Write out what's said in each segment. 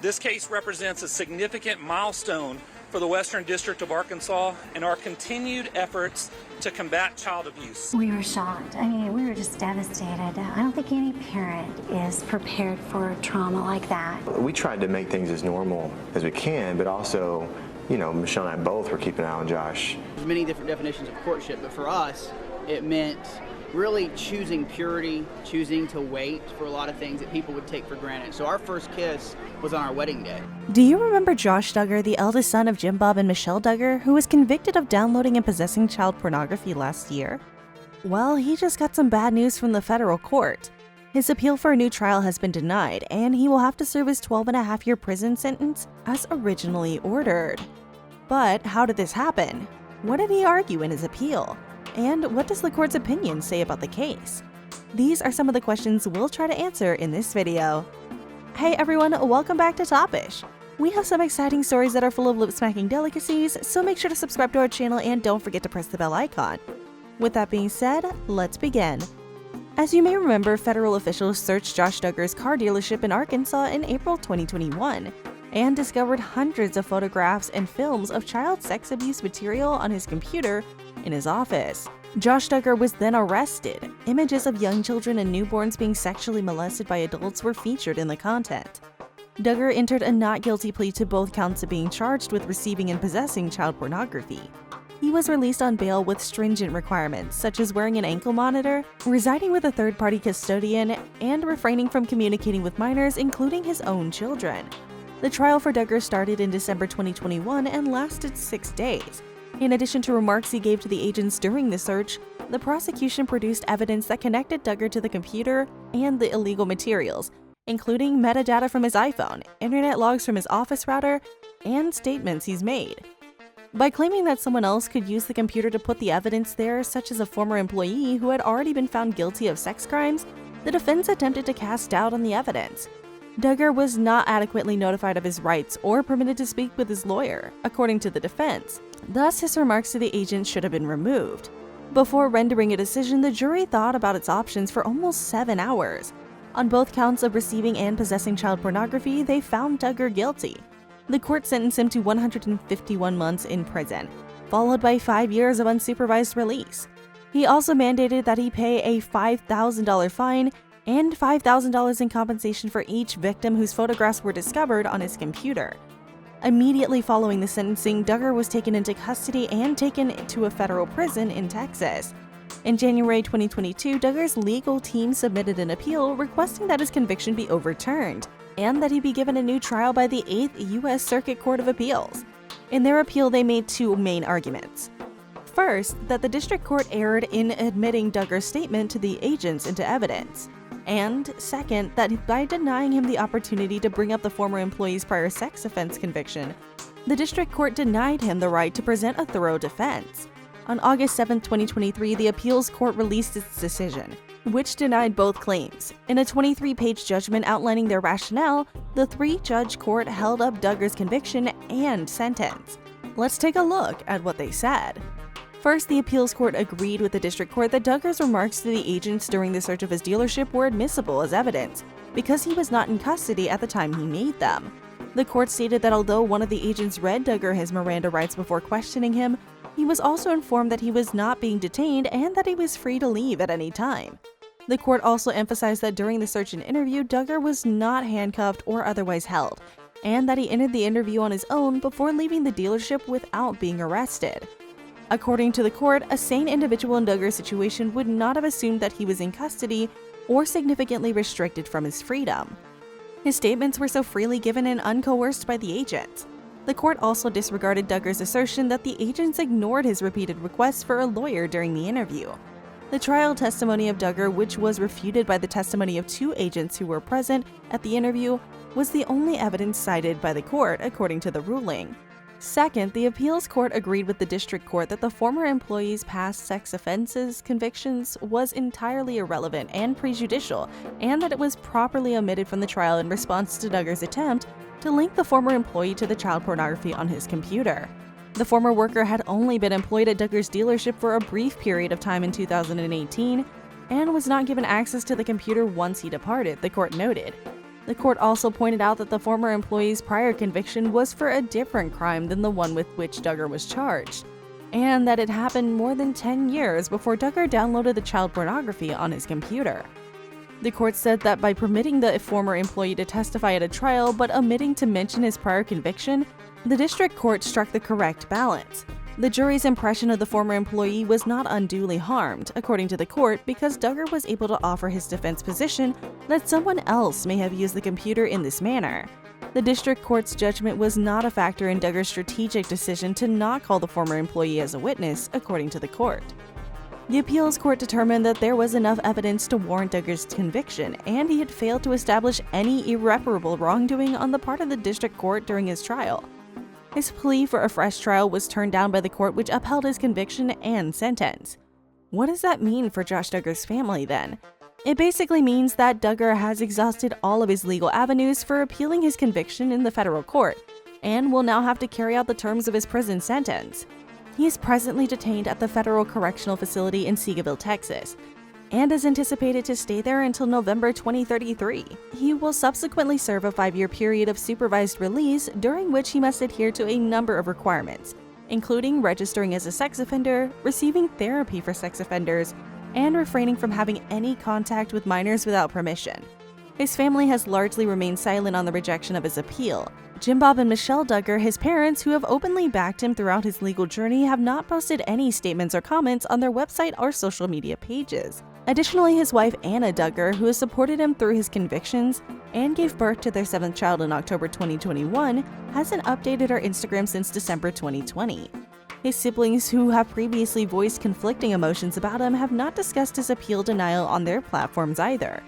This case represents a significant milestone for the Western District of Arkansas and our continued efforts to combat child abuse. We were shocked. I mean, we were just devastated. I don't think any parent is prepared for trauma like that. We tried to make things as normal as we can, but also, you know, Michelle and I both were keeping an eye on Josh. There's many different definitions of courtship, but for us, it meant really choosing purity, choosing to wait for a lot of things that people would take for granted. So our first kiss was on our wedding day. Do you remember Josh Duggar, the eldest son of Jim Bob and Michelle Duggar, who was convicted of downloading and possessing child pornography last year? Well, he just got some bad news from the federal court. His appeal for a new trial has been denied, and he will have to serve his 12.5-year prison sentence as originally ordered. But how did this happen? What did he argue in his appeal? And what does the court's opinion say about the case? These are some of the questions we'll try to answer in this video. Hey everyone, welcome back to Topish. We have some exciting stories that are full of lip-smacking delicacies, so make sure to subscribe to our channel and don't forget to press the bell icon. With that being said, let's begin. As you may remember, federal officials searched Josh Duggar's car dealership in Arkansas in April 2021 and discovered hundreds of photographs and films of child sex abuse material on his computer in his office. Josh Duggar was then arrested. Images of young children and newborns being sexually molested by adults were featured in the content. Duggar entered a not guilty plea to both counts of being charged with receiving and possessing child pornography. He was released on bail with stringent requirements, such as wearing an ankle monitor, residing with a third-party custodian, and refraining from communicating with minors, including his own children. The trial for Duggar started in December 2021 and lasted 6 days. In addition to remarks he gave to the agents during the search, the prosecution produced evidence that connected Duggar to the computer and the illegal materials, including metadata from his iPhone, internet logs from his office router, and statements he's made. By claiming that someone else could use the computer to put the evidence there, such as a former employee who had already been found guilty of sex crimes, the defense attempted to cast doubt on the evidence. Duggar was not adequately notified of his rights or permitted to speak with his lawyer, according to the defense. Thus, his remarks to the agent should have been removed. Before rendering a decision, the jury thought about its options for almost 7 hours. On both counts of receiving and possessing child pornography, they found Duggar guilty. The court sentenced him to 151 months in prison, followed by 5 years of unsupervised release. He also mandated that he pay a $5,000 fine and $5,000 in compensation for each victim whose photographs were discovered on his computer. Immediately following the sentencing, Duggar was taken into custody and taken to a federal prison in Texas. In January 2022, Duggar's legal team submitted an appeal requesting that his conviction be overturned and that he be given a new trial by the 8th U.S. Circuit Court of Appeals. In their appeal, they made 2 main arguments. First, that the district court erred in admitting Duggar's statement to the agents into evidence. And second, that by denying him the opportunity to bring up the former employee's prior sex offense conviction, the district court denied him the right to present a thorough defense. On August 7, 2023, the appeals court released its decision, which denied both claims. In a 23-page judgment outlining their rationale, the 3-judge court held up Duggar's conviction and sentence. Let's take a look at what they said. First, the appeals court agreed with the district court that Duggar's remarks to the agents during the search of his dealership were admissible as evidence, because he was not in custody at the time he made them. The court stated that although one of the agents read Duggar his Miranda rights before questioning him, he was also informed that he was not being detained and that he was free to leave at any time. The court also emphasized that during the search and interview, Duggar was not handcuffed or otherwise held, and that he entered the interview on his own before leaving the dealership without being arrested. According to the court, a sane individual in Duggar's situation would not have assumed that he was in custody or significantly restricted from his freedom. His statements were so freely given and uncoerced by the agents. The court also disregarded Duggar's assertion that the agents ignored his repeated requests for a lawyer during the interview. The trial testimony of Duggar, which was refuted by the testimony of 2 agents who were present at the interview, was the only evidence cited by the court, according to the ruling. Second, the appeals court agreed with the district court that the former employee's past sex offenses convictions was entirely irrelevant and prejudicial, and that it was properly omitted from the trial in response to Duggar's attempt to link the former employee to the child pornography on his computer. The former worker had only been employed at Duggar's dealership for a brief period of time in 2018 and was not given access to the computer once he departed, the court noted. The court also pointed out that the former employee's prior conviction was for a different crime than the one with which Duggar was charged, and that it happened more than 10 years before Duggar downloaded the child pornography on his computer. The court said that by permitting the former employee to testify at a trial but omitting to mention his prior conviction, the district court struck the correct balance. The jury's impression of the former employee was not unduly harmed, according to the court, because Duggar was able to offer his defense position that someone else may have used the computer in this manner. The district court's judgment was not a factor in Duggar's strategic decision to not call the former employee as a witness, according to the court. The appeals court determined that there was enough evidence to warrant Duggar's conviction, and he had failed to establish any irreparable wrongdoing on the part of the district court during his trial. His plea for a fresh trial was turned down by the court, which upheld his conviction and sentence. What does that mean for Josh Duggar's family then? It basically means that Duggar has exhausted all of his legal avenues for appealing his conviction in the federal court, and will now have to carry out the terms of his prison sentence. He is presently detained at the Federal Correctional Facility in 𝐦𝐨𝐫𝐞, Texas, and is anticipated to stay there until November 2033. He will subsequently serve a 5-year period of supervised release, during which he must adhere to a number of requirements, including registering as a sex offender, receiving therapy for sex offenders, and refraining from having any contact with minors without permission. His family has largely remained silent on the rejection of his appeal. 𝐤𝐤𝐬𝐵 and Michelle Duggar, his parents, who have openly backed him throughout his legal journey, have not posted any statements or comments on their website or social media pages. Additionally, his wife Anna Duggar, who has supported him through his convictions and gave birth to their 7th child in October 2021, hasn't updated her Instagram since December 2020. His siblings, who have previously voiced conflicting emotions about him, have not discussed his appeal denial on their platforms either.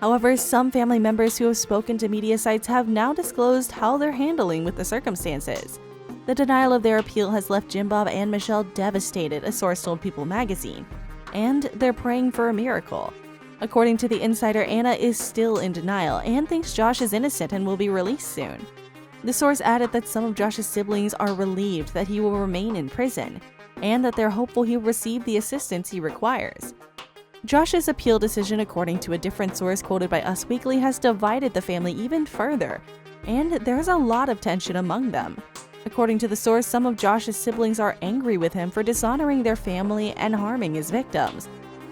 However, some family members who have spoken to media sites have now disclosed how they're handling with the circumstances. The denial of their appeal has left 𝐤𝐤𝐬𝐵 and Michelle devastated, a source told People magazine, and they're praying for a miracle. According to the insider, Anna is still in denial and thinks Josh is innocent and will be released soon. The source added that some of Josh's siblings are relieved that he will remain in prison, and that they're hopeful he'll receive the assistance he requires. Josh's appeal decision, according to a different source quoted by Us Weekly, has divided the family even further, and there's a lot of tension among them. According to the source, some of Josh's siblings are angry with him for dishonoring their family and harming his victims.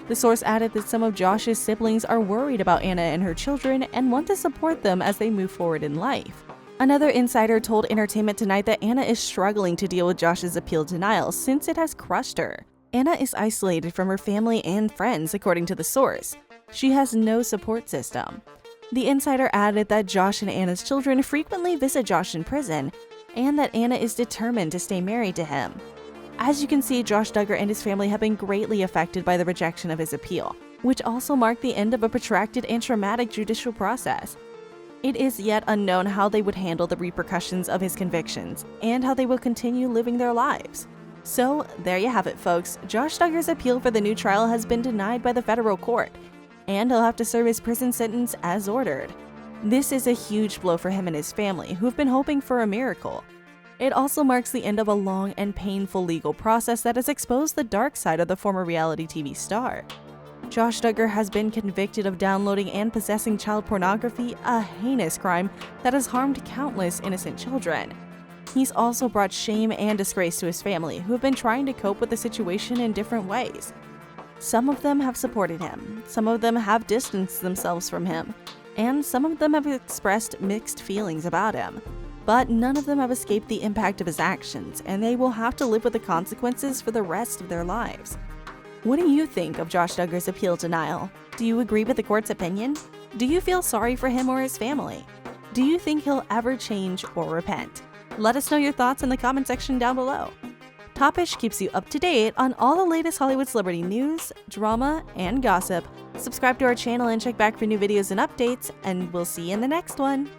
The source added that some of Josh's siblings are worried about Anna and her children and want to support them as they move forward in life. Another insider told Entertainment Tonight that Anna is struggling to deal with Josh's appeal denial since it has crushed her. Anna is isolated from her family and friends, according to the source. She has no support system. The insider added that Josh and Anna's children frequently visit Josh in prison, and that Anna is determined to stay married to him. As you can see, Josh Duggar and his family have been greatly affected by the rejection of his appeal, which also marked the end of a protracted and traumatic judicial process. It is yet unknown how they would handle the repercussions of his convictions, and how they will continue living their lives. So, there you have it, folks. Josh Duggar's appeal for the new trial has been denied by the federal court, and he'll have to serve his prison sentence as ordered. This is a huge blow for him and his family, who've been hoping for a miracle. It also marks the end of a long and painful legal process that has exposed the dark side of the former reality TV star. Josh Duggar has been convicted of downloading and possessing child pornography, a heinous crime that has harmed countless innocent children. He's also brought shame and disgrace to his family, who have been trying to cope with the situation in different ways. Some of them have supported him, some of them have distanced themselves from him, and some of them have expressed mixed feelings about him. But none of them have escaped the impact of his actions, and they will have to live with the consequences for the rest of their lives. What do you think of Josh Duggar's appeal denial? Do you agree with the court's opinion? Do you feel sorry for him or his family? Do you think he'll ever change or repent? Let us know your thoughts in the comment section down below. Topish keeps you up to date on all the latest Hollywood celebrity news, drama, and gossip. Subscribe to our channel and check back for new videos and updates, and we'll see you in the next one.